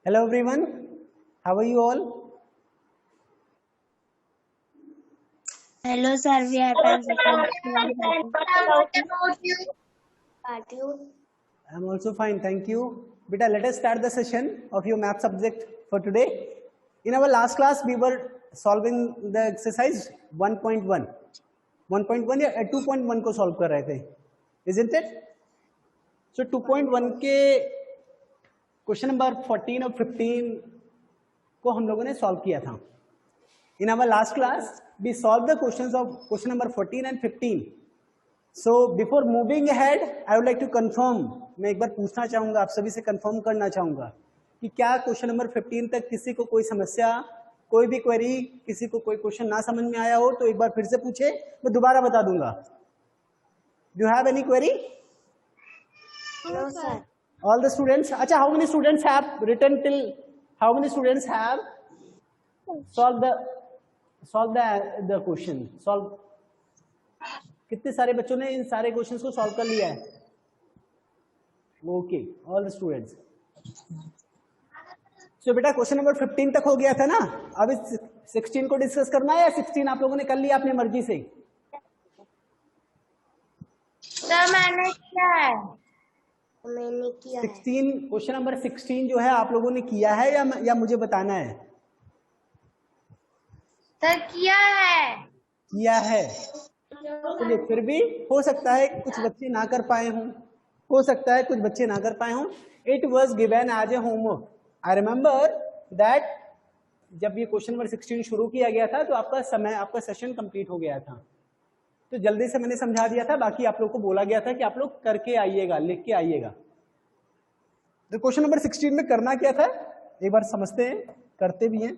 Hello everyone, how are you all? Hello sir, we are fine. I'm also fine, thank you. Beta, let us start the session of your math subject for today. In our last class, we were solving the exercise 1.1. 1.1 या 2.1 को solve कर रहे थे, isn't it? So 2.1 के question number 14 और 15 को हम लोगों ने सॉल्व किया था. In our last class, we solved the questions of question number 14 and 15. So before moving ahead, I would like to confirm. मैं एक बार पूछना चाहूँगा, आप सभी से confirm करना चाहूँगा कि क्या क्वेश्चन नंबर 15 तक किसी को कोई समस्या, कोई भी क्वेरी, किसी को कोई क्वेश्चन ना समझ में आया हो तो एक बार फिर से पूछे, मैं दोबारा बता दूंगा. Do you have any query? No sir. All the students. अच्छा, how many students have written till? How many students have solved the question? Solve. कितने सारे बच्चों ने इन सारे क्वेश्चंस को सॉल्व कर लिया है? Okay, all the students. So बेटा क्वेश्चन नंबर 15 तक हो गया था ना. अब इस 16 को डिस्कस करना है या 16 आप लोगों ने कर लिया अपनी मर्जी से? सर मैंने किया है. 16 क्वेश्चन नंबर 16 जो है आप लोगों ने किया है या मुझे बताना है? सर किया है. किया है. चलिए, फिर भी हो सकता है कुछ बच्चे ना कर पाए हों, हो सकता है कुछ बच्चे ना कर पाए हों. It was given as a homework. I remember that जब ये क्वेश्चन नंबर 16 शुरू किया गया था तो आपका सेशन कंप्लीट हो गया था, तो जल्दी से मैंने समझा दिया था. बाकी आप लोग को बोला गया था कि आप लोग करके आइएगा, लिख के आइएगा. तो क्वेश्चन नंबर 16 में करना क्या था एक बार समझते हैं, करते भी हैं.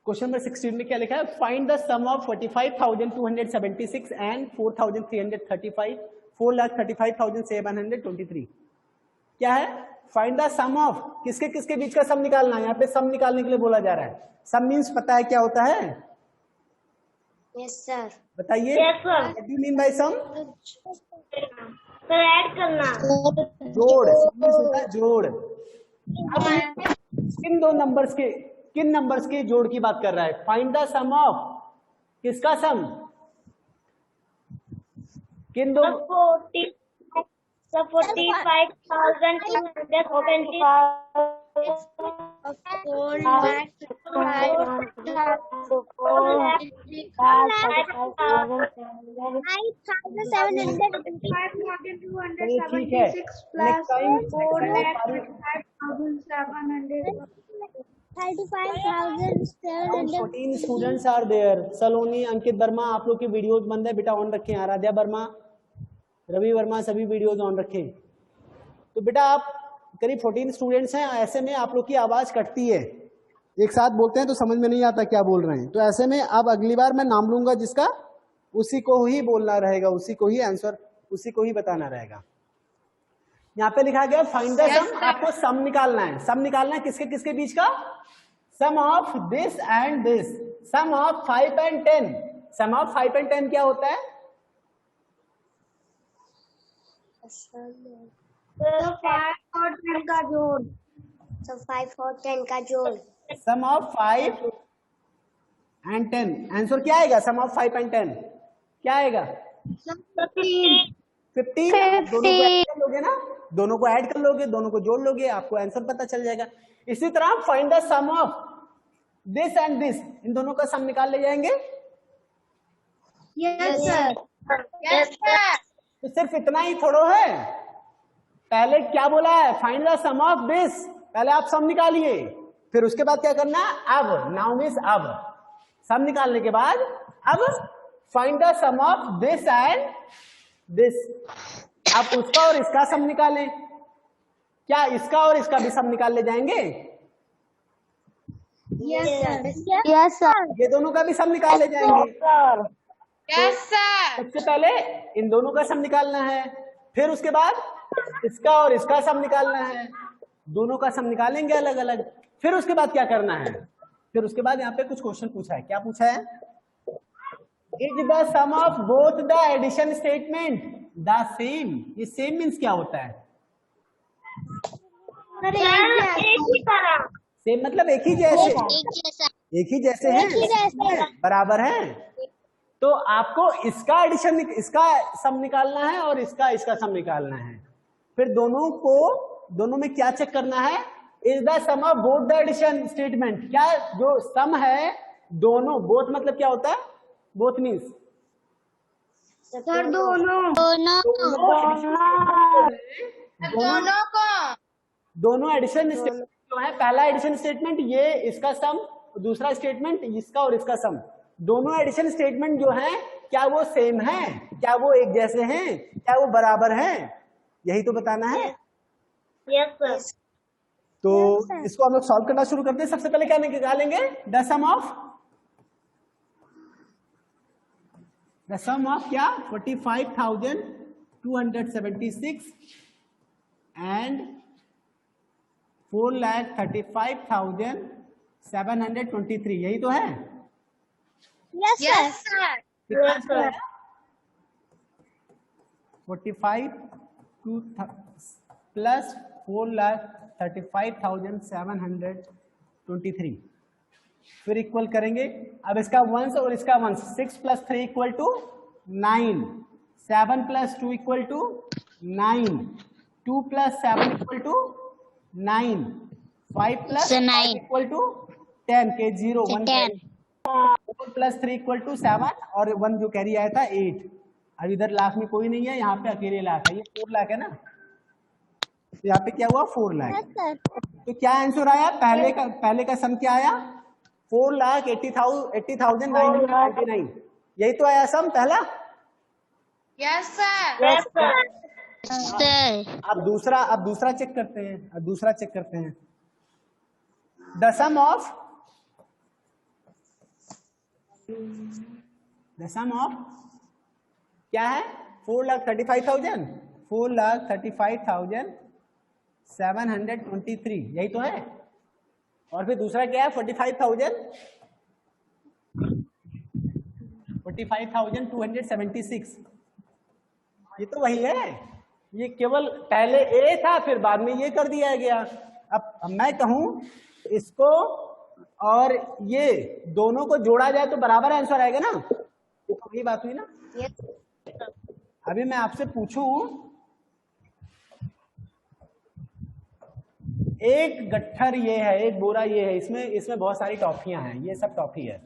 क्वेश्चन नंबर 16 में क्या लिखा है? Find the sum of 45,276 and 4,335, 4,35,723. क्या है? Find the sum of. किसके किसके बीच का सम निकालना है. यहाँ पे सम निकालने के लिए बोला जा रहा है. सम मीन्स पता है क्या होता है? Yes sir. बताइए. What do you mean by sum? Sir add करना. जोड़. होता है जोड़. किन दो नंबर्स के, किन नंबर्स के जोड़ की बात कर रहा है? Find the sum of. किसका सम? किन दो? 45,275. ठीक है. Next time 14 students are there. Saloni, Ankit Verma, आप लोग की वीडियोस बंद है बेटा, ऑन रखें. आराध्या वर्मा, रवि वर्मा, सभी वीडियोस ऑन रखें. तो बेटा आप करीब 14 स्टूडेंट्स हैं. ऐसे में आप लोग की आवाज कटती है, एक साथ बोलते हैं तो समझ में नहीं आता क्या बोल रहे हैं. तो ऐसे में अब अगली बार मैं नाम लूंगा जिसका, उसी को ही बोलना रहेगा, उसी को ही आंसर, उसी को ही बताना रहेगा. यहाँ पे लिखा गया फाइंड द सम. आपको सम निकालना है. सम निकालना है किसके किसके बीच का? Sum of this and this. Sum of 5 and 10. Sum of 5 and 10 क्या होता है? 5 और 10 का जोड़. तो 5 और 10 का जोड़. सम ऑफ 5 एंड 10. आंसर क्या आएगा? सम ऑफ 5 एंड 10 क्या आएगा? 15. दोनों को ऐड कर लोगे ना, दोनों को ऐड कर लोगे, दोनों को जोड़ लोगे, आपको आंसर पता चल जाएगा. इसी तरह find the sum of this and this. इन दोनों का सम निकाल ले जाएंगे. Yes sir. Yes sir. तो सिर्फ इतना ही थोड़ा है. पहले क्या बोला है? Find the sum of this. पहले आप सम निकालिए, फिर उसके बाद क्या करना है? अब. नाउ मींस अब. सम निकालने के बाद अब find the sum of this and this. आप उसका और इसका सम निकालें. क्या इसका और इसका भी सम निकाल ले जाएंगे? Yes sir. Yes sir. ये दोनों का भी सम निकाल ले जाएंगे. Yes sir. सबसे पहले इन दोनों का सम निकालना है, फिर उसके बाद इसका और इसका सम निकालना है. दोनों का सम निकालेंगे अलग अलग. फिर उसके बाद क्या करना है? फिर उसके बाद यहाँ पे कुछ क्वेश्चन पूछा है. क्या पूछा है? Is the sum of both the addition statement the same. ये सेम मीन्स क्या होता है? सेम मतलब एक ही जैसे, एक ही जैसे हैं, बराबर हैं। तो आपको इसका एडिशन, इसका सम निकालना है और इसका सम निकालना है। फिर दोनों में क्या चेक करना है? Is the sum of both the addition statement. क्या जो सम है दोनों, बोथ मतलब क्या होता है? बोथ मीन्स दोनों एडिशन स्टेटमेंट जो है, पहला एडिशन स्टेटमेंट ये इसका सम, दूसरा स्टेटमेंट इसका और इसका सम, दोनों एडिशन स्टेटमेंट जो है क्या वो सेम है, क्या वो एक जैसे हैं, क्या वो बराबर हैं, यही तो बताना है। Yes sir. तो इसको हम लोग सॉल्व करना शुरू करते हैं। सबसे पहले क्या निकालेंगे? द सम ऑफ क्या? 45,276 एंड 4,35,723, यही तो है। Yes sir. 45 प्लस 4,35,723, फिर इक्वल करेंगे। अब इसका वंस और इसका ones, 6 + 3 equal to 9, 7 + 2 equal to 9, 2 + 7 equal to 9, 5 + 9 equal to 10 के 0 1 10, 4 + 3 इक्वल टू 7 और 1 जो कैरी आया था 8। अब इधर लाख में कोई नहीं है, यहाँ पे अकेले लाख है, ये 4 लाख है ना, तो यहाँ पे क्या हुआ? 4 लाख। तो क्या आंसर आया? पहले का सम क्या आया? 4,80,999, यही तो आया सम पहला। Yes sir. अब दूसरा चेक करते हैं। द सम ऑफ क्या है? 4,35,723, यही तो है। और फिर दूसरा क्या है? 45,276, ये तो वही है। ये केवल पहले ए था, फिर बाद में ये कर दिया गया। अब मैं कहूं इसको और ये दोनों को जोड़ा जाए तो बराबर आंसर आएगा ना, तो वही बात हुई ना। अभी मैं आपसे पूछूं, एक गट्ठर ये है, एक बोरा ये है, इसमें बहुत सारी टॉफियां हैं, ये सब टॉफी है,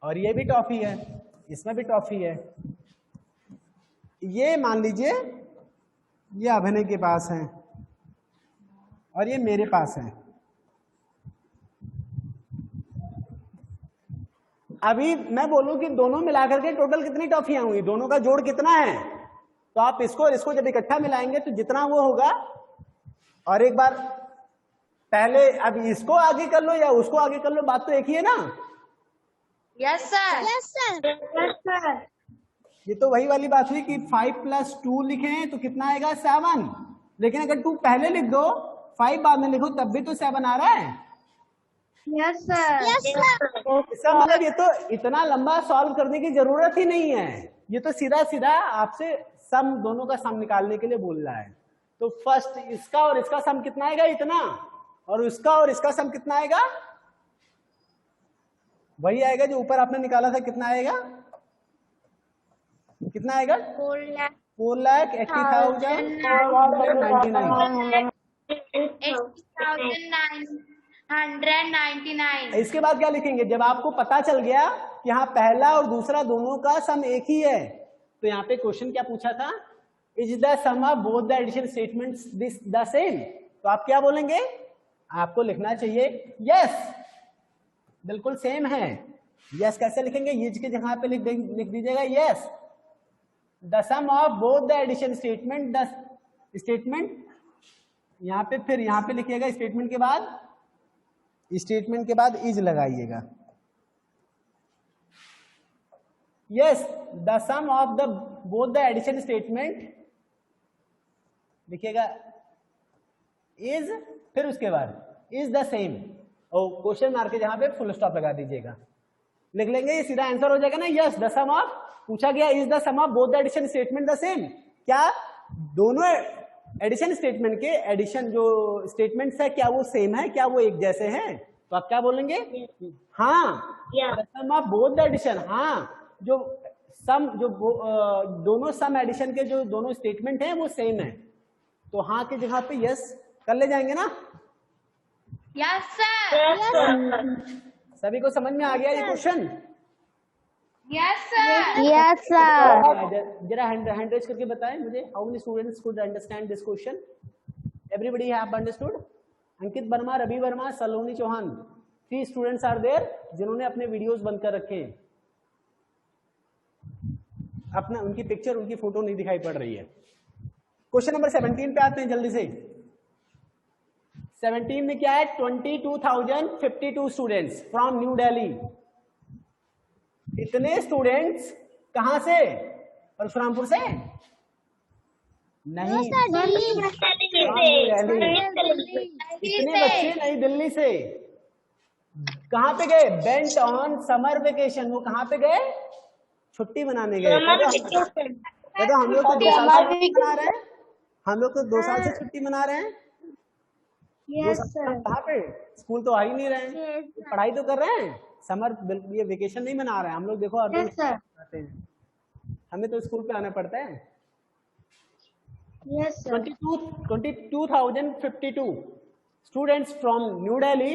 और ये भी टॉफी है, इसमें भी टॉफी है। ये मान लीजिए ये अभिनय के पास है और ये मेरे पास है। अभी मैं बोलूं कि दोनों मिलाकर के टोटल कितनी टॉफियां हुई, दोनों का जोड़ कितना है, तो आप इसको और इसको जब इकट्ठा मिलाएंगे तो जितना वो होगा, और एक बार पहले अब इसको आगे कर लो या उसको आगे कर लो, बात तो एक ही है ना। Yes sir. Yes sir. ये तो वही वाली बात हुई कि 5 + 2 लिखें तो कितना आएगा? 7। लेकिन अगर 2 पहले लिख दो, 5 बाद में लिखो, तब भी तो 7 आ रहा है। Yes sir. इसका मतलब ये तो इतना लंबा सॉल्व करने की जरूरत ही नहीं है, ये तो सीधा सीधा आपसे सम, दोनों का सम निकालने के लिए बोल रहा है। तो फर्स्ट इसका और इसका सम कितना आएगा? इतना, और उसका और इसका सम कितना आएगा? वही आएगा जो ऊपर आपने निकाला था। कितना आएगा? 4,80,999। इसके बाद क्या लिखेंगे? जब आपको पता चल गया कि हाँ पहला और दूसरा दोनों का सम एक ही है, तो यहाँ पे क्वेश्चन क्या पूछा था? Is the sum of both the addition statements this the same? तो आप क्या बोलेंगे? आपको लिखना चाहिए यस, बिल्कुल सेम है। यस कैसे लिखेंगे? इज के जगह पे लिख दीजिएगा yes. The sum of both the addition statement, the statement यहाँ पे, फिर यहाँ पे लिखिएगा स्टेटमेंट के बाद इज लगाइएगा। Yes the sum of the both the addition statement लिखिएगा इज, फिर उसके बाद इज द सेम, और क्वेश्चन मार्क के जहां पे फुल स्टॉप लगा दीजिएगा। लिख लेंगे, ये सीधा आंसर हो जाएगा ना। यस द सम ऑफ, पूछा गया is the sum of both the addition statement the same, क्या दोनों एडिशन स्टेटमेंट के एडिशन जो स्टेटमेंट्स है क्या वो सेम है, क्या वो एक जैसे हैं? तो आप क्या बोलेंगे? हाँ, सम ऑफ बोथ द एडिशन, हाँ जो सम जो दोनों सम एडिशन के जो दोनों स्टेटमेंट हैं वो सेम है, तो हाँ की जगह पे यस कर ले जाएंगे ना। Yes sir. सभी को समझ में आ गया ये question? Yes sir. Yes, sir. जरा हैंड रेज करके बताएं मुझे, how many students could understand this question? Everybody have understood? Ankit Verma, Ravi Verma, Saloni Chauhan, 3 students are there जिन्होंने अपने वीडियोस बंद कर रखे हैं। अपना उनकी पिक्चर, उनकी फोटो नहीं दिखाई पड़ रही है। क्वेश्चन नंबर 17 पे आते हैं जल्दी से। 17 में क्या है? 22,052 स्टूडेंट्स फ्रॉम न्यू दिल्ली। इतने स्टूडेंट्स कहां से? परशुरामपुर से नहीं, इतने बच्चे नई दिल्ली से कहां पे गए? Bent on summer vacation. वो कहां पे गए? छुट्टी मनाने गए। तो हम लोग तो 2 साल से मना रहे हैं, हम लोग तो 2 साल से छुट्टी मना रहे हैं। कहाँ पे? स्कूल तो आ ही नहीं रहे हैं, पढ़ाई तो कर रहे हैं। समर ये वेकेशन नहीं मना रहे हैं हम लोग। देखो अभी आते हैं, हमें तो स्कूल पे आना पड़ता है। 22,052 स्टूडेंट्स फ्रॉम न्यू दिल्ली।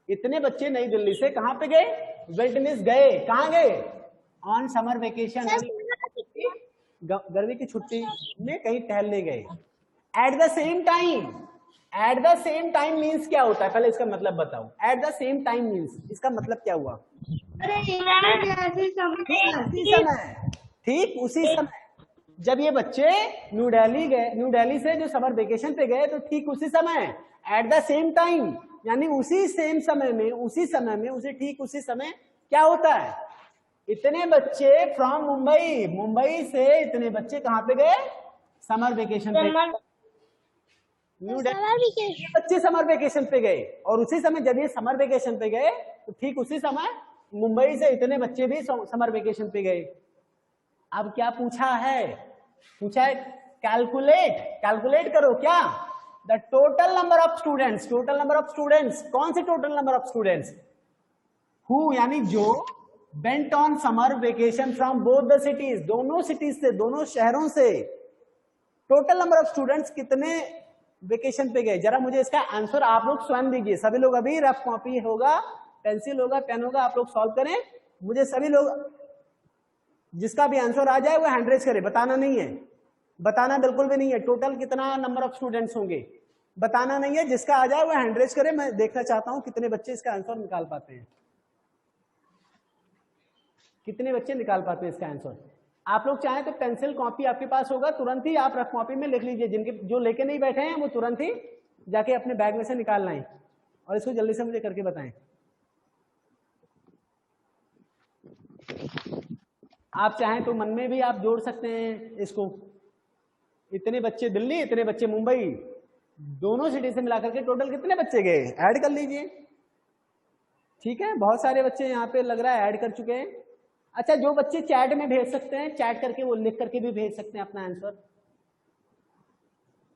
इतने बच्चे नई दिल्ली से कहां पे गए? वेंट मींस गए, कहां गए? ऑन समर वेकेशन, गर्मी की छुट्टी में कहीं टहलने गए। At the same time, at the same time means क्या होता है? पहले इसका मतलब बताओ। At the same time means इसका मतलब क्या हुआ? उसी समय, ठीक उसी समय जब ये बच्चे न्यू दिल्ली गए, न्यू दिल्ली से जो समर वेकेशन पे गए, तो ठीक उसी समय, एट द सेम टाइम, यानी उसी सेम समय में, उसी समय में, उसी ठीक उसी समय क्या होता है? इतने बच्चे फ्रॉम मुंबई, मुंबई से इतने बच्चे कहां पे गए? समर वेकेशन पे। न्यू दिल्ली बच्चे समर वेकेशन पे गए, और उसी समय जब ये समर वेकेशन पे गए, तो ठीक उसी समय मुंबई से इतने बच्चे भी समर वेकेशन पे गए। अब क्या पूछा है? पूछा है कैलकुलेट, कैलकुलेट करो क्या? The total number of students, total number of students, कौन से total number of students? Who यानी जो bent on summer vacation from both the cities, दोनों सिटीज से, दोनों शहरों से टोटल नंबर ऑफ स्टूडेंट्स कितने वेकेशन पे गए? जरा मुझे इसका आंसर आप लोग स्वयं दीजिए। सभी लोग अभी रफ कॉपी होगा, पेंसिल होगा, पेन होगा, आप लोग सॉल्व करें। मुझे सभी लोग जिसका भी आंसर आ जाए वो हैंड रेज करे। बताना नहीं है, बताना बिल्कुल भी नहीं है। टोटल कितना नंबर ऑफ स्टूडेंट्स होंगे बताना नहीं है। जिसका आ जाए वो हैंड रेज करे। मैं देखना चाहता हूं कितने बच्चे इसका आंसर निकाल पाते हैं, कितने बच्चे निकाल पाते हैं इसका आंसर। आप लोग चाहें तो पेंसिल कॉपी आपके पास होगा, तुरंत ही आप रफ कॉपी में लिख लीजिए। जिनके जो लेके नहीं बैठे हैं वो तुरंत ही जाके अपने बैग में से निकाल लाएं और इसको जल्दी से मुझे करके बताएं। आप चाहें तो मन में भी आप जोड़ सकते हैं इसको। इतने बच्चे दिल्ली, इतने बच्चे मुंबई, दोनों सिटी से मिलाकर के टोटल कितने बच्चे गए ऐड कर लीजिए। ठीक है, बहुत सारे बच्चे यहाँ पे लग रहा है ऐड कर चुके हैं। अच्छा, जो बच्चे चैट में भेज सकते हैं, चैट करके वो लिख करके भी भेज सकते हैं अपना आंसर।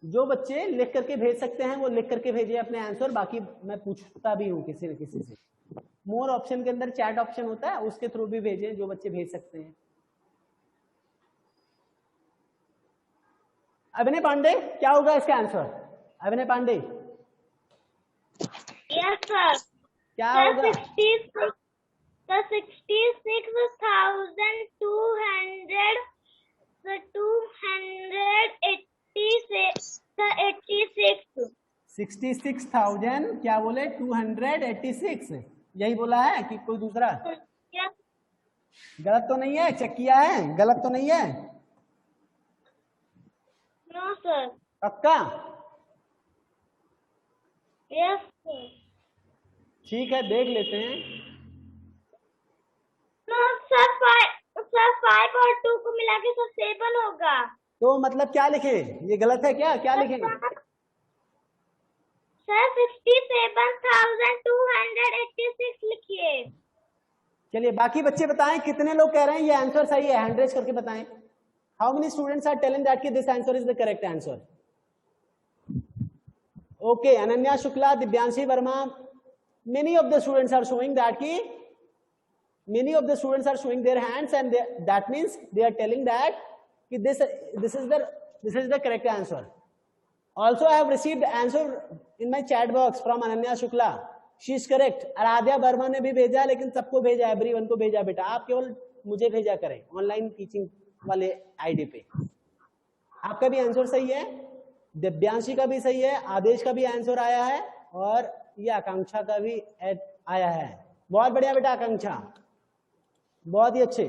जो बच्चे लिख करके भेज सकते हैं वो लिख करके भेजिए अपने आंसर। बाकी मैं पूछता भी हूँ किसी न किसी से। मोर ऑप्शन के अंदर चैट ऑप्शन होता है, उसके थ्रू भी भेजें जो बच्चे भेज सकते हैं। अभिनय पांडे, क्या होगा इसका आंसर? अभिनय पांडे, Yes, sir. क्या होगा? 66,000 क्या बोले? 286 यही बोला है कि कोई दूसरा? गलत तो नहीं है? चेक किया है? गलत तो नहीं है? No, sir. पक्का? Yes, sir. ठीक है, देख लेते हैं। No, sir. 5 और 2 को मिला के सब 7 होगा। तो मतलब क्या लिखे? ये गलत है क्या? क्या लिखे? सर 67,286 लिखिए। चलिए बाकी बच्चे बताएं कितने लोग कह रहे हैं ये आंसर सही है, हैंड रेज करके बताएं। How many students are telling that कि this answer is the correct answer? Okay, Ananya Shukla, Divyanshi Verma, many of the students are showing that ki many of the students are showing their hands, and that means they are telling that ki this is the correct answer. Also I have received answer in my chat box from Ananya Shukla, she is correct. Aaradhya Verma ने भी भेजा, लेकिन सबको भेजा, everyone को भेजा बेटा, आप केवल मुझे भेजा करें ऑनलाइन टीचिंग वाले आईडी पे। आपका भी आंसर सही है, दिव्यांशी का भी सही है, आदेश का भी आंसर आया है, और ये आकांक्षा का भी आया है। बहुत बढ़िया बेटा आकांक्षा, बहुत ही अच्छे,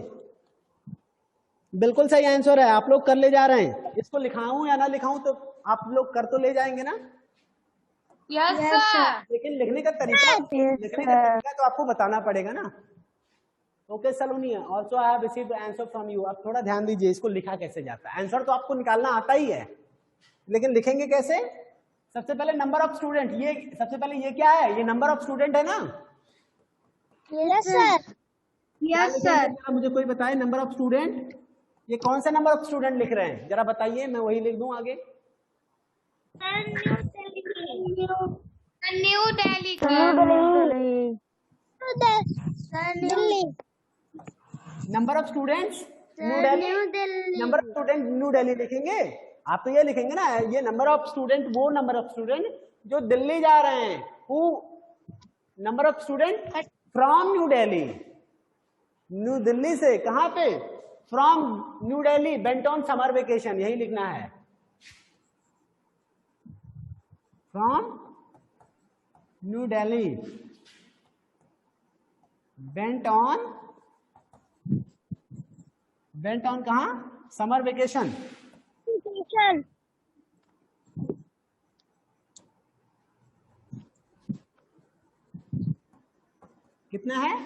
बिल्कुल सही आंसर है, आप लोग कर ले जा रहे हैं। इसको लिखाऊं या ना लिखाऊं तो आप लोग कर तो ले जाएंगे ना? Yes sir. लेकिन लिखने का तरीका तो आपको बताना पड़ेगा ना। Okay Saloni, also I have received answer from you. आप थोड़ा ध्यान दीजिए, इसको लिखा कैसे जाता है। आंसर तो आपको निकालना आता ही है, लेकिन लिखेंगे कैसे? सबसे पहले नंबर ऑफ स्टूडेंट, ये सबसे पहले ये क्या है? ये नंबर ऑफ स्टूडेंट है ना? Yes sir. Yes sir. मुझे कोई बताए नंबर ऑफ स्टूडेंट, ये कौन सा नंबर ऑफ स्टूडेंट लिख रहे हैं जरा बताइए, मैं वही लिख दूं आगे। New Delhi. Number of students new Delhi, number of student new Delhi लिखेंगे आप, तो ये लिखेंगे ना, ये नंबर ऑफ स्टूडेंट, वो नंबर ऑफ स्टूडेंट जो दिल्ली जा रहे हैं, who number of student from new Delhi, new Delhi से कहां पे? From new Delhi went on summer vacation, यही लिखना है, from new Delhi went on कहां? Summer vacation. कितना है?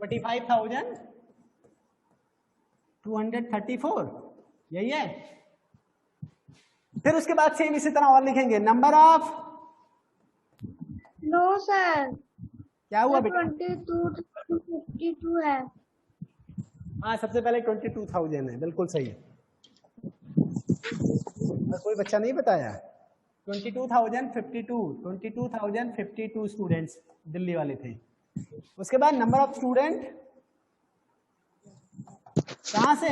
45,234, यही है। फिर उसके बाद सेम इसी तरह और लिखेंगे, नंबर ऑफ, नो सर, क्या हुआ बेटा? 22,52 है। हाँ, सबसे पहले 22,000 है, बिल्कुल सही है। और कोई बच्चा नहीं बताया? 22,052 स्टूडेंट्स दिल्ली वाले थे। उसके बाद नंबर ऑफ स्टूडेंट कहां से?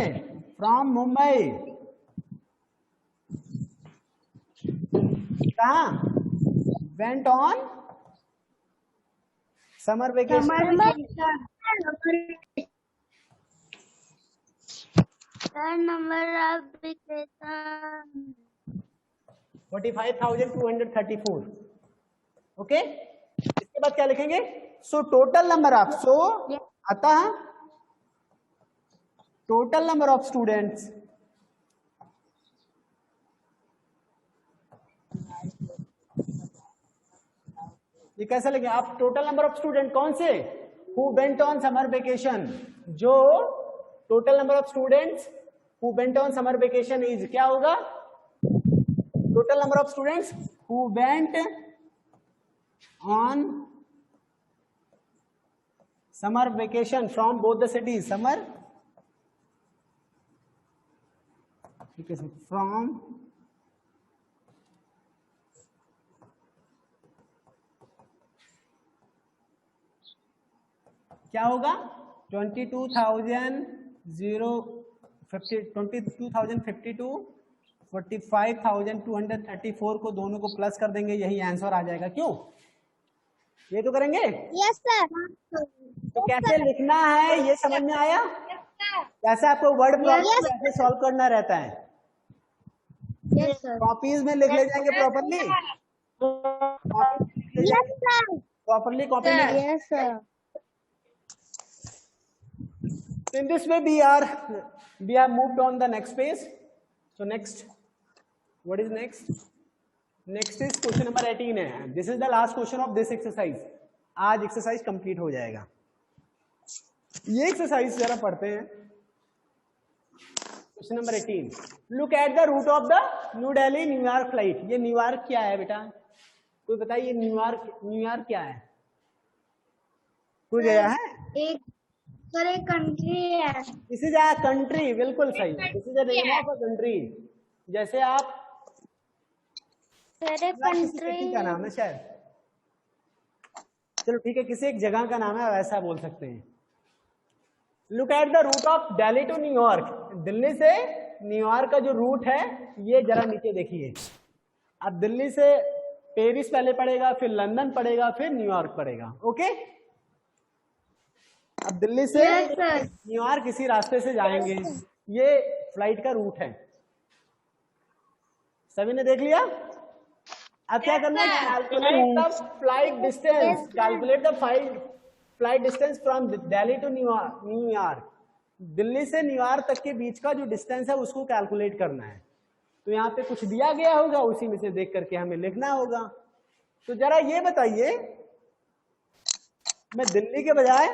फ्रॉम मुंबई, कहां? Went on summer vacation. Number of 45,234। Okay, इसके बाद क्या लिखेंगे? सो टोटल नंबर ऑफ, सो अतः टोटल नंबर ऑफ स्टूडेंट्स ये कैसे लिखेंगे आप? टोटल नंबर ऑफ स्टूडेंट कौन से? Who went on summer vacation, जो total number of students who went on summer vacation is, क्या होगा? Total number of students who went on summer vacation from both the cities, summer from क्या होगा? 22,052, 45,234 को दोनों को प्लस कर देंगे, यही आंसर आ जाएगा। क्यों? ये तो करेंगे। Yes sir. तो कैसे लिखना है ये समझ में आया? कैसे आपको वर्ड प्रॉब्लम कैसे सॉल्व करना रहता है? Yes sir. कॉपीज में लिख ले जाएंगे प्रॉपरली, प्रॉपरली कॉपी में। Yes sir. In this way we have moved on the next page. So next, what is next? Next is question number 18 है। This is the last question of this exercise. आज exercise complete हो जाएगा। ये exercise जरा पढ़ते हैं। Question number 18, look at the route of the New Delhi New York flight. ये New York क्या है बेटा? कोई बताइए न्यूयॉर्क क्या है? कोई गया है? एक सर एक कंट्री है। दिस इज अ कंट्री, बिल्कुल सही। This is the name of a country. जैसे आप सर एक किसी सिटी कंट्री का नाम है शायद, चलो ठीक है, किसी एक जगह का नाम है, वैसा बोल सकते हैं। Look at the route of Delhi to New York. Delhi से न्यूयॉर्क का जो रूट है ये जरा नीचे देखिए। अब दिल्ली से पेरिस पहले पड़ेगा, फिर लंदन पड़ेगा, फिर न्यूयॉर्क पड़ेगा। ओके, अब दिल्ली से Yes, sir. न्यूयॉर्क इसी रास्ते से जाएंगे। ये फ्लाइट का रूट है, सभी ने देख लिया। अब क्या करना है? Calculate the flight distance. Calculate the flight distance from Delhi to New York. Delhi से न्यूयॉर्क तक के बीच का जो डिस्टेंस है उसको कैलकुलेट करना है। तो यहाँ पे कुछ दिया गया होगा, उसी में से देख करके हमें लिखना होगा। तो जरा ये बताइए, मैं दिल्ली के बजाय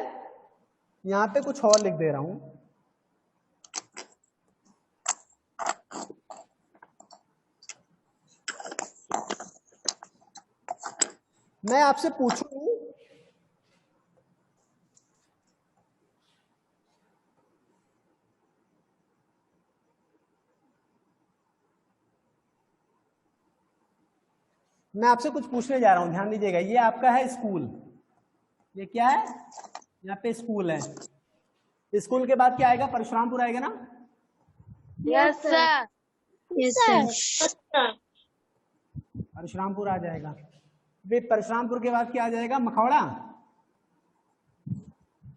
यहाँ पे कुछ और लिख दे रहा हूं। मैं आपसे पूछूं मैं आपसे कुछ पूछने जा रहा हूं, ध्यान दीजिएगा। ये आपका है स्कूल, ये क्या है? यहाँ पे स्कूल है। स्कूल के बाद क्या आएगा? परशुरामपुर आएगा ना? Yes, sir. Yes, sir. Parshurampur आ जाएगा। फिर परशुरामपुर के बाद क्या आ जाएगा? मखौड़ा।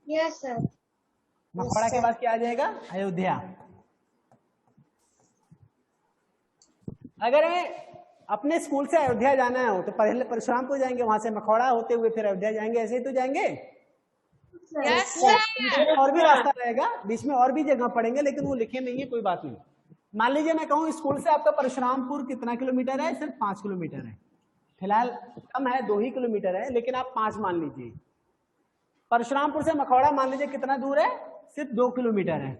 Yes, sir. मखौड़ा के बाद क्या आ जाएगा? अयोध्या। अगर हमें अपने स्कूल से अयोध्या जाना हो तो पहले परशुरामपुर जाएंगे, वहां से मखौड़ा होते हुए फिर अयोध्या जाएंगे, ऐसे ही तो जाएंगे। Yes, sir. और भी रास्ता रहेगा, बीच में और भी जगह पड़ेंगे, लेकिन वो लिखे नहीं है, कोई बात नहीं। मान लीजिए मैं कहूँ स्कूल से आपका परशुरामपुर कितना किलोमीटर है? सिर्फ 5 किलोमीटर है। फिलहाल कम है, 2 ही किलोमीटर है, लेकिन आप 5 मान लीजिए। परशुरामपुर से मखौड़ा मान लीजिए कितना दूर है? सिर्फ 2 किलोमीटर है।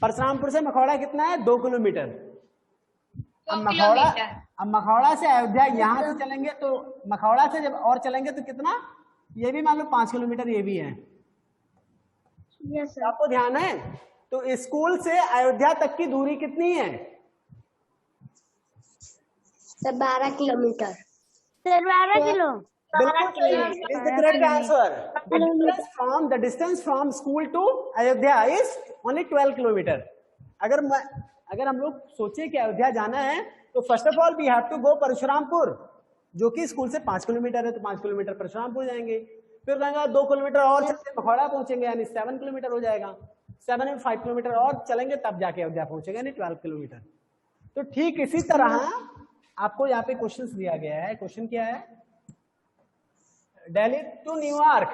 परशुरामपुर से मखौड़ा कितना है? 2 किलोमीटर। अब मखौड़ा से अयोध्या यहां से चलेंगे तो मखौड़ा से जब और चलेंगे तो कितना? ये भी मान लो 5 किलोमीटर ये भी है। Yes, sir. आपको ध्यान है? तो स्कूल से अयोध्या तक की दूरी कितनी है? Sir 12 kilometre. Sir 12 kilo. Correct answer. The distance from school to Ayodhya is only 12 kilometre. अगर हम लोग सोचे कि अयोध्या जाना है तो first of all we have to go Parshurampur, जो कि स्कूल से 5 किलोमीटर है, तो 5 किलोमीटर परशुरामपुर जाएंगे। फिर कहेंगे 2 किलोमीटर और चलते मखौड़ा पहुंचेंगे, यानी 7 किलोमीटर हो जाएगा। 7 में 5 किलोमीटर और चलेंगे तब जाके अयोध्या पहुंचेंगे, यानी 12 किलोमीटर। तो ठीक इसी तरह आपको यहाँ पे क्वेश्चन दिया गया है। क्वेश्चन क्या है? दिल्ली टू न्यूयॉर्क,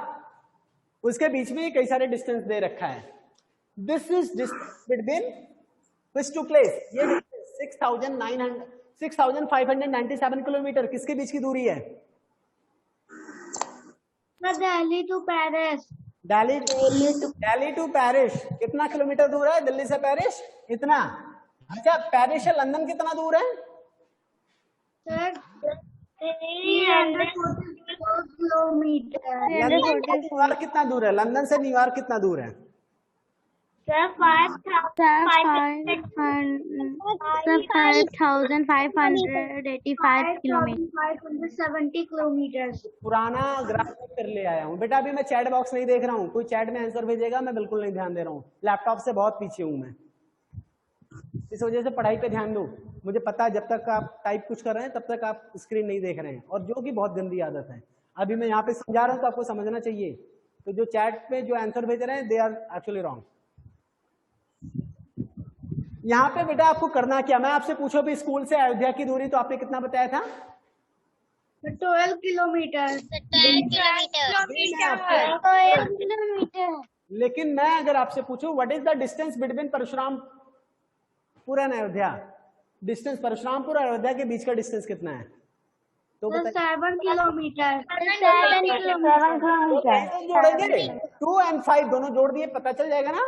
उसके बीच में कई सारे डिस्टेंस दे रखा है। This is distance between which two place. ये 6,597 किलोमीटर किसके बीच की दूरी है? Delhi to Paris. Delhi to Paris कितना किलोमीटर दूर है? दिल्ली से पेरिस इतना। अच्छा, पेरिस से लंदन कितना दूर है? Sir 344 kilometre. लंदन से न्यूयॉर्क कितना दूर है? लंदन से न्यूयॉर्क कितना दूर है? Sir 5,585 kilometre. 570 किलोमीटर। पुराना ग्राफ कर ले आया हूँ बेटा। अभी मैं चैट बॉक्स नहीं देख रहा हूँ, कोई चैट में आंसर भेजेगा, मैं बिल्कुल नहीं ध्यान दे रहा हूँ। लैपटॉप से बहुत पीछे हूँ मैं, इस वजह से पढ़ाई पे ध्यान दो। मुझे पता है जब तक आप टाइप कुछ कर रहे हैं तब तक आप स्क्रीन नहीं देख रहे हैं, और जो कि बहुत गंदी आदत है। अभी मैं यहाँ पे समझा रहा हूँ तो आपको समझना चाहिए। तो जो चैट पे जो आंसर भेज रहे हैं दे आर एक्चुअली रॉन्ग। यहाँ पे बेटा आपको करना क्या? मैं आपसे पूछो भी स्कूल से अयोध्या की दूरी, तो आपने कितना बताया था? 12 किलोमीटर। लेकिन मैं अगर आपसे पूछूं what is the distance between Parshurampur and Ayodhya, distance Parshurampur और अयोध्या के बीच का डिस्टेंस कितना है? तो 7 किलोमीटर। जोड़ेंगे 2 और 5 दोनों जोड़ दिए, पता चल जाएगा ना।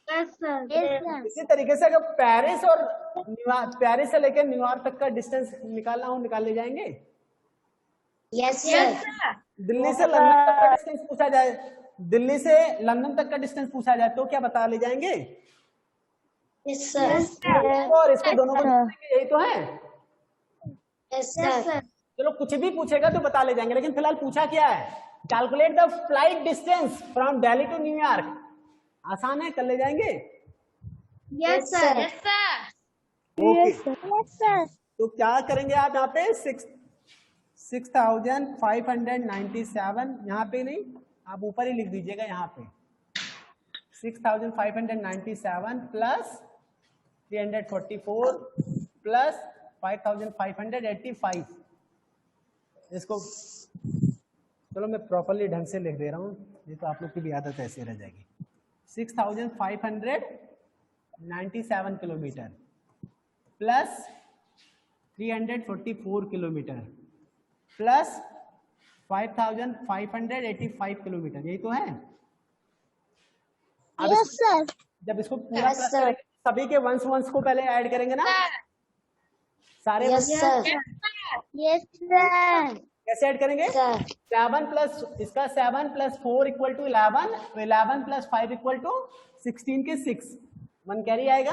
इसी तरीके से अगर पेरिस से लेकर न्यूयॉर्क तक का डिस्टेंस निकालना हो, निकाल ले जाएंगे। Yes, Yes, sir. sir. Delhi से लंदन तक का डिस्टेंस पूछा जाए, दिल्ली से लंदन तक का डिस्टेंस पूछा जाए तो क्या बता ले जाएंगे? Yes, sir. और इसको दोनों को जोड़ेंगे, यही तो है। Yes, sir. चलो कुछ भी पूछेगा तो बता ले जाएंगे, लेकिन फिलहाल पूछा क्या है? Calculate the flight distance from Delhi to New York. आसान है, कर ले जाएंगे। Yes, sir. Yes, sir. Okay, Yes, sir. तो क्या करेंगे आप यहाँ पे 6,597, यहाँ पे नहीं, आप ऊपर ही लिख दीजिएगा, यहाँ पे 6,597 प्लस 344 प्लस 5,585। इसको चलो मैं प्रॉपरली ढंग से लिख दे रहा हूँ, ये तो आप लोग की भी आदत ऐसे रह जाएगी। 6,597 kilometre plus 344 kilometre plus 5,585 kilometre, यही तो है। अब Yes, sir. जब इसको पूरा Yes, प्लस sir. करेंगे, सभी के वंस वंस को पहले ऐड करेंगे ना, सारे Yes, once sir. Yes, sir. कैसे ऐड करेंगे? Sir. 7 प्लस इसका 7 प्लस 4 इक्वल टू 11, तो 11 प्लस 5 इक्वल टू 16 के 6, मन कैरी आएगा।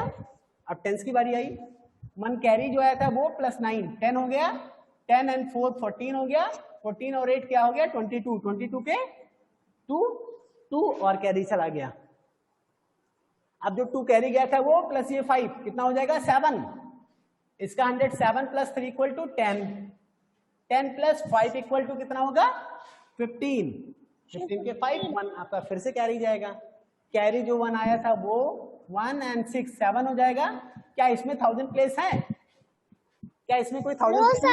अब टेंस की बारी आई, मन कैरी जो आया था वो प्लस 9, 10 हो गया, 10 एंड 4 14 हो गया, 14 और 8 क्या हो गया 22, 22 के 2 और कैरी चला गया। अब जो 2 कैरी गया था वो प्लस ये 5 कितना हो जाएगा 7, इसका 100 7 plus 3 equal to 10, 10 plus 5 equal to कितना होगा 15, 15 के 5 1 आपका फिर से कैरी जाएगा। कैरी जो 1 आया था वो 1 एंड 6 7 हो जाएगा। क्या इसमें 1000 प्लेस है? क्या इसमें कोई 1000 No, sir.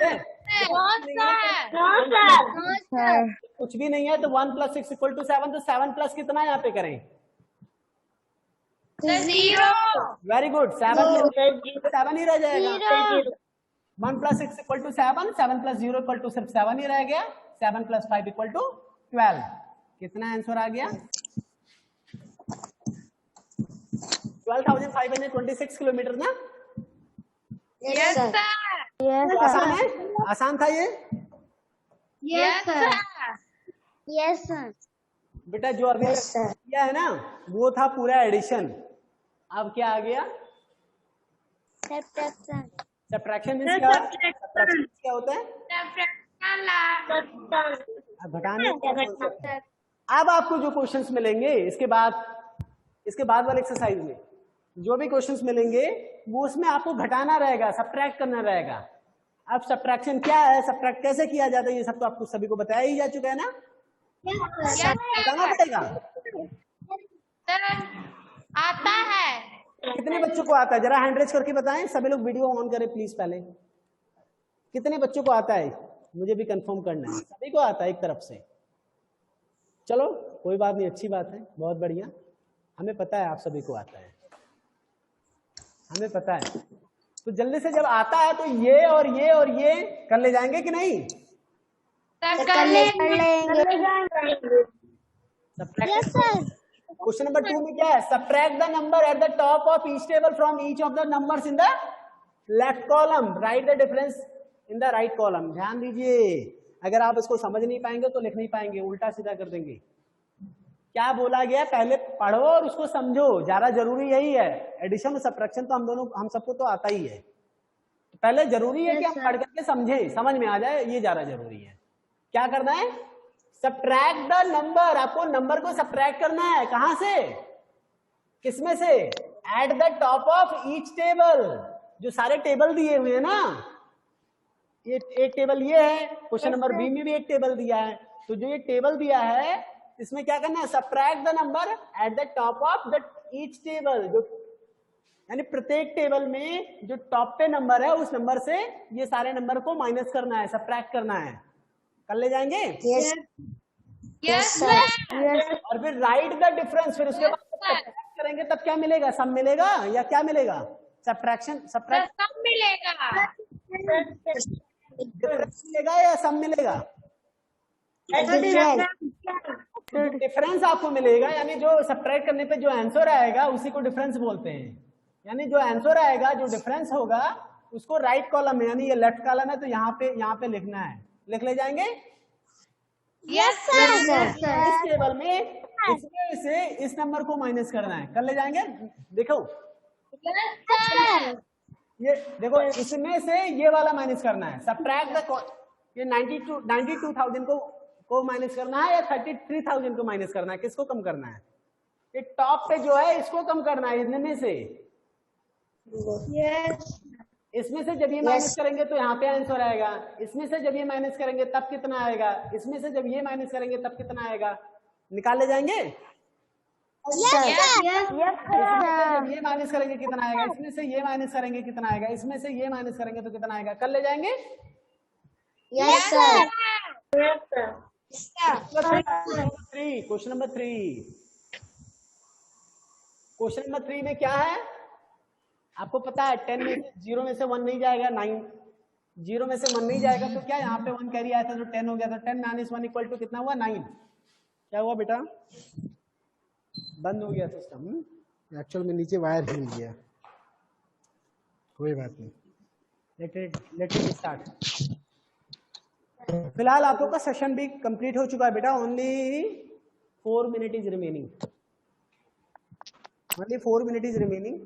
है? No, sir. No, sir. No, sir. कुछ भी नहीं है, तो 1 प्लस 6 इक्वल टू 7, तो 7 प्लस कितना यहाँ पे करें? Zero. वेरी गुड, 7 ही रह जाएगा। 1 plus 6 equal to 7, 7 plus 0 equal to सिर्फ 7 ही रह गया, 7 प्लस 5 इक्वल टू 12। कितना आंसर आ गया? 12,526 किलोमीटर ना। Yes, sir. तो आसान है, आसान था ये Yes, sir. Yes, sir. बेटा। जो अभी Yes, sir. किया है ना वो था पूरा एडिशन। अब क्या आ गया? Subtraction. सब्ट्रैक्शन मींस क्या? सब्ट्रैक्शन क्या होता है? अब घटाने का concept है। अब आपको जो क्वेश्चंस मिलेंगे इसके बाद वाले एक्सरसाइज में जो भी क्वेश्चंस मिलेंगे वो उसमें आपको घटाना रहेगा, सब्ट्रैक्ट करना रहेगा। अब सब्ट्रैक्शन क्या है, सब्ट्रैक्ट कैसे किया जाता है, ये सब तो आपको सभी को बताया ही जा चुका है ना, बताना पड़ेगा। Sir, आता है। कितने बच्चों को आता है जरा हैंड रेज करके बताएं। सभी लोग वीडियो ऑन करें प्लीज। पहले कितने बच्चों को आता है, मुझे भी कंफर्म करना है। सभी को आता है एक तरफ से? चलो कोई बात नहीं, अच्छी बात है, बहुत बढ़िया। हमें पता है आप सभी को आता है, हमें पता है। तो जल्दी से जब आता है तो ये और ये और ये कर ले जाएंगे कि नहीं? Sir, कर लेंगे। Yes, sir. क्वेश्चन नंबर 2 में क्या है? Subtract the number at the top of each table from each of the numbers in the left column, right the difference in the right column. ध्यान दीजिए, अगर आप इसको समझ नहीं पाएंगे तो लिख नहीं पाएंगे, उल्टा सीधा कर देंगे। क्या बोला गया पहले पढ़ो और उसको समझो, ज्यादा जरूरी यही है। एडिशन और सब्ट्रैक्शन तो हम सबको तो आता ही है, तो पहले जरूरी है कि हम पढ़ करके समझे, समझ में आ जाए, ये ज्यादा जरूरी है। क्या करना है? सब्ट्रैक्ट द नंबर, आपको नंबर को सब्ट्रैक्ट करना है। कहां से, किसमें से? At the top of each table, जो सारे टेबल दिए हुए हैं ना, ये एक टेबल ये है, क्वेश्चन नंबर बी में भी एक टेबल दिया है, तो जो ये टेबल दिया है इसमें क्या करना है? Subtract the number at the top of the each table, जो यानी प्रत्येक टेबल में जो टॉप पे नंबर है उस नंबर से ये सारे नंबर को माइनस करना है, सब्ट्रैक्ट करना है। कर ले जाएंगे? Yes. Yes, sir. sir. Yes. और फिर राइट द डिफरेंस, फिर उसके बाद सब्ट्रैक्ट करेंगे तब क्या मिलेगा? सम मिलेगा या क्या मिलेगा? सब्ट्रैक्शन, Sir, सब्ट्रैक्ट सब मिलेगा। डिफरेंस मिलेगा या सम मिलेगा? डिफरेंस आपको मिलेगा, यानी जो सब्ट्रैक्ट करने पे जो आंसर आएगा उसी को डिफरेंस बोलते हैं। यानी जो आंसर आएगा, जो डिफरेंस होगा उसको राइट कॉलम में, यानी ये लेफ्ट कॉलम है तो यहाँ पे लिखना है। लिख ले जाएंगे। यस इस टेबल में इसमें से इस नंबर को माइनस करना है, कर ले जाएंगे। देखो ये देखो, इसमें से ये वाला माइनस करना है, सब्ट्रैक्ट द, ये 92,000 को माइनस करना है या 33,000 को माइनस करना है, किसको कम करना है? ये टॉप पे जो है इसको कम करना है, इनमें से। इसमें से जब ये माइनस करेंगे तो यहाँ पे आंसर आएगा, इसमें से जब ये माइनस करेंगे तब कितना आएगा, इसमें से जब ये माइनस करेंगे तब कितना आएगा, निकाल ले जाएंगे। जब ये माइनस करेंगे कितना आएगा, इसमें से ये माइनस करेंगे कितना आएगा, इसमें से ये माइनस करेंगे तो कितना आएगा, कर ले जाएंगे। क्वेश्चन नंबर 3 में क्या है आपको पता है, 10 में से 0 में से 1 नहीं जाएगा, 9 0 में से 1 नहीं जाएगा तो क्या यहाँ पे 1 कैरी आया था तो 10 हो गया था, 10 - 1 इक्वल टू कितना हुआ, 9। क्या हुआ बेटा, बंद हो गया सिस्टम। एक्चुअल में नीचे वायर हिल गया, कोई बात नहीं, लेट इट स्टार्ट। फिलहाल आप लोग का सेशन भी कंप्लीट हो चुका है बेटा, only 4 minute is remaining, only 4 minute is remaining.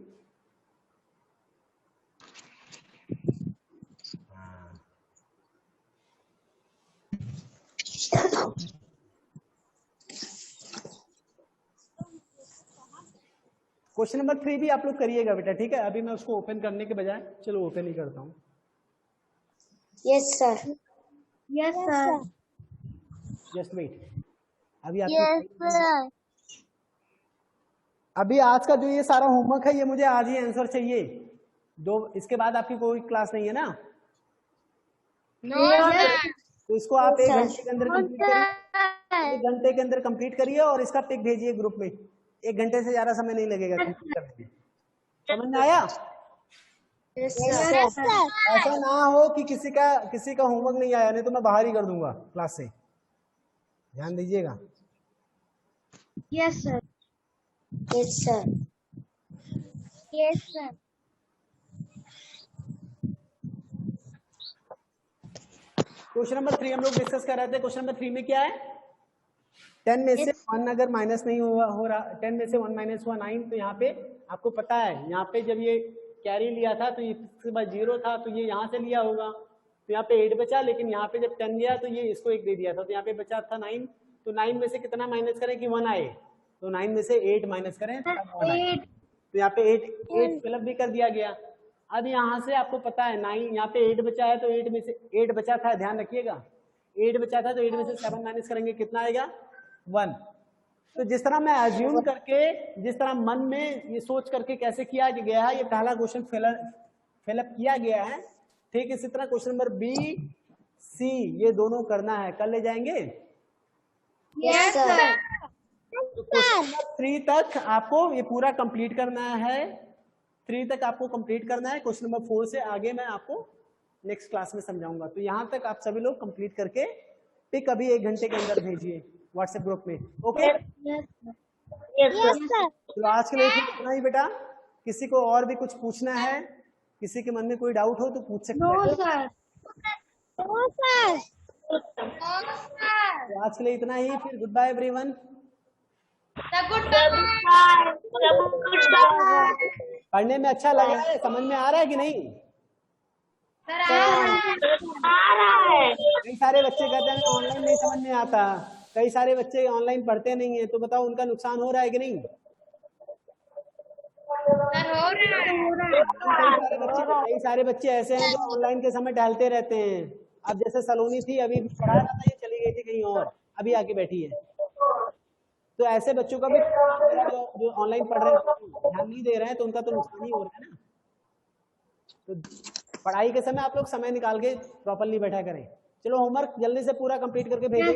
Question number 3 भी आप लोग करिएगा बेटा, ठीक है। अभी मैं उसको ओपन करने के बजाय चलो ओपन ही करता हूँ। Yes sir. Yes sir. Just wait, अभी आप अभी आज का जो ये सारा होमवर्क है ये मुझे आज ही आंसर चाहिए, इसके बाद आपकी कोई क्लास नहीं है ना। तो इसको आप 1 घंटे के अंदर कंप्लीट करिए, 1 घंटे के अंदर कंप्लीट करिए और इसका पिक भेजिए ग्रुप में। 1 घंटे से ज्यादा समय नहीं लगेगा कंप्लीट करने में, समझ में आया? ऐसा ना हो कि किसी का होमवर्क नहीं आया, नहीं तो मैं बाहर ही कर दूंगा क्लास से, ध्यान दीजिएगा। Yes sir. Yes sir. Yes sir. Question number 3 हम लोग डिस्कस कर रहे थे। क्वेश्चन नंबर 3 में क्या है, 10 में से 1 अगर माइनस नहीं हो रहा, 10 में से 1 माइनस हुआ 9, तो यहाँ पे आपको पता है, यहाँ पे जब ये कैरी लिया था तो इसके बाद 0 था तो ये यहाँ से लिया होगा, तो यहाँ पे 8 बचा, लेकिन यहाँ पे जब 10 गया तो ये इसको 1 दे दिया था, तो यहाँ पे बचा था 9। तो 9 में से कितना माइनस करें कि 1 आए, तो 9 में से 8 माइनस करें तब 1 आए, तो यहाँ पे 8 फिलअप भी कर दिया गया। अब यहाँ से आपको पता है 9, यहाँ पे 8 बचा है तो 8 में से 8 बचा था, ध्यान रखिएगा 8 बचा था तो 8 में से 7 माइनस करेंगे कितना आएगा, 1। तो जिस तरह मैं अज्यूम करके, जिस तरह मन में ये सोच करके कैसे किया गया है, ये पहला क्वेश्चन फिलअप किया गया है, ठीक। इसी तरह क्वेश्चन नंबर बी सी ये दोनों करना है, कर ले जाएंगे। Yes sir. तो क्वेश्चन नंबर 3 तक आपको ये पूरा कंप्लीट करना है, 3 तक आपको कंप्लीट करना है। क्वेश्चन नंबर 4 से आगे मैं आपको नेक्स्ट क्लास में समझाऊंगा। तो यहाँ तक आप सभी लोग कंप्लीट करके पिक अभी 1 घंटे के अंदर भेजिए व्हाट्सएप ग्रुप में, ओके? Yes sir. तो आज के लिए इतना ही बेटा, किसी को और भी कुछ पूछना है, किसी के मन में कोई डाउट हो तो पूछ सकते हैं। No sir. No sir. तो आज के लिए इतना ही, फिर गुड बाय एवरीवन। पढ़ने में अच्छा लग रहा है, समझ में आ रहा है कि नहीं? कई सारे बच्चे कहते हैं ऑनलाइन नहीं समझ में आता, कई सारे बच्चे ऑनलाइन पढ़ते नहीं है, तो बताओ उनका नुकसान हो रहा है कि नहीं? कई सारे बच्चे ऐसे हैं जो ऑनलाइन के समय टहलते रहते हैं। अब जैसे सलोनी थी, अभी पढ़ा रहा था, ये चली गई थी कहीं और, अभी आके बैठी है। तो ऐसे बच्चों का भी जो ऑनलाइन पढ़ रहे हैं ध्यान नहीं दे रहे हैं, तो उनका तो नुकसान ही हो रहा है ना। तो पढ़ाई के समय आप लोग समय निकाल के प्रॉपरली बैठा करें। चलो होमवर्क जल्दी से पूरा कंप्लीट करके भेजिए।